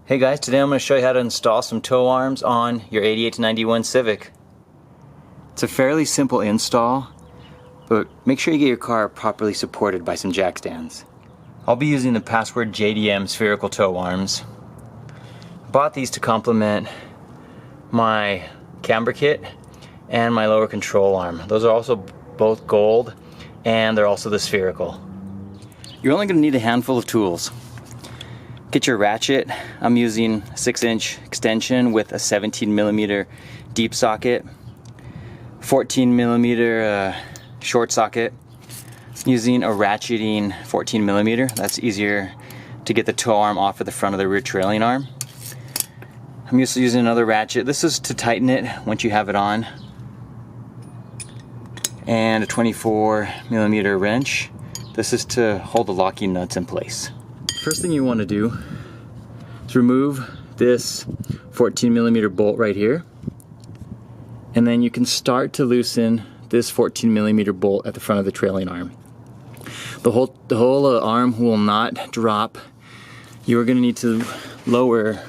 Hey guys, today I'm going to show you how to install some tow arms on your 88 to 91 Civic. It's a fairly simple install, but make sure you get your car properly supported by some jack stands. I'll be using the Password JDM spherical tow arms. Bought these to complement my camber kit and my lower control arm. Those are also both gold, and they're also the spherical. You're only going to need a handful of tools. Get your ratchet. I'm using a 6-inch extension with a 17mm deep socket, 14mm short socket. Using a ratcheting 14mm. That's easier to get the tow arm off of the front of the rear trailing arm. I'm also using another ratchet. This is to tighten it once you have it on. And a 24mm wrench. This is to hold the locking nuts in place. First thing you want to do is remove this 14mm bolt right here, and then you can start to loosen this 14mm bolt at the front of the trailing arm. The whole arm will not drop. You are going to need to lower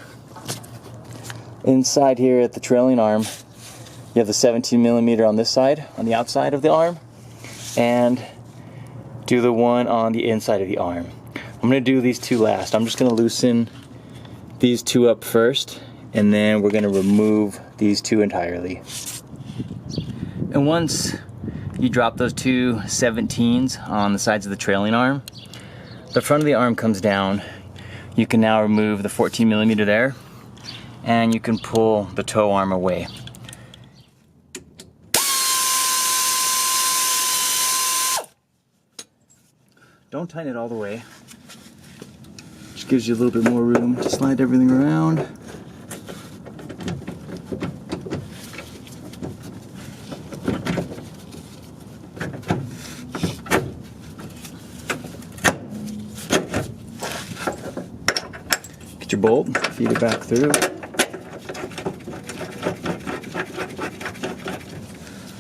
inside here at the trailing arm. You have the 17mm on this side, on the outside of the arm, and do the one on the inside of the arm. I'm going to do these two last. I'm just going to loosen these two up first, and then we're going to remove these two entirely. And once you drop those two 17s on the sides of the trailing arm, the front of the arm comes down. You can now remove the 14mm there, and you can pull the tow arm away. Don't tighten it all the way. Just gives you a little bit more room to slide everything around. Get your bolt, feed it back through.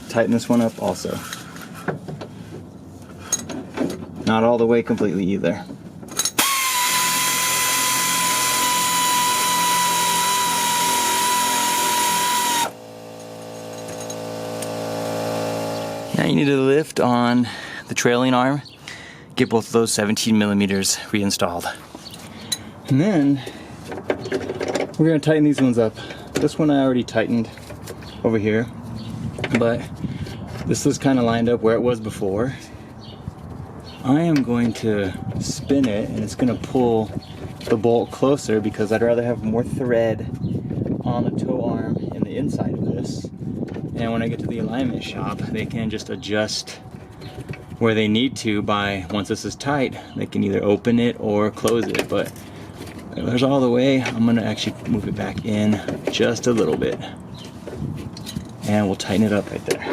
Tighten this one up also. Not all the way completely either. Now you need to lift on the trailing arm, get both of those 17mm reinstalled. And then we're going to tighten these ones up. This one I already tightened over here, but this is kind of lined up where it was before. I am going to spin it, and it's going to pull the bolt closer because I'd rather have more thread on the tow arm in the inside of this. And when I get to the alignment shop, they can just adjust where they need to by, once this is tight, they can either open it or close it. But if there's all the way, I'm going to actually move it back in just a little bit. And we'll tighten it up right there.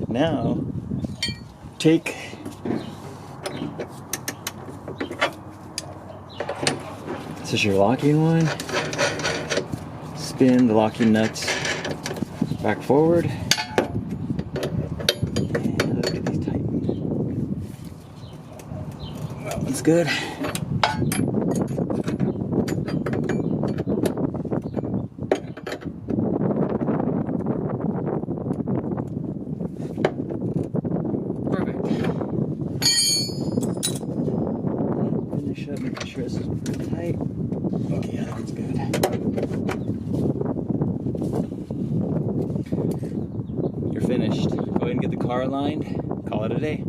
Now, take this is your locking one. Spin the locking nuts back forward. And let's get these tightened. That one's good. Making sure this is pretty tight. Okay, yeah, that's good. You're finished. Go ahead and get the car aligned. Call it a day.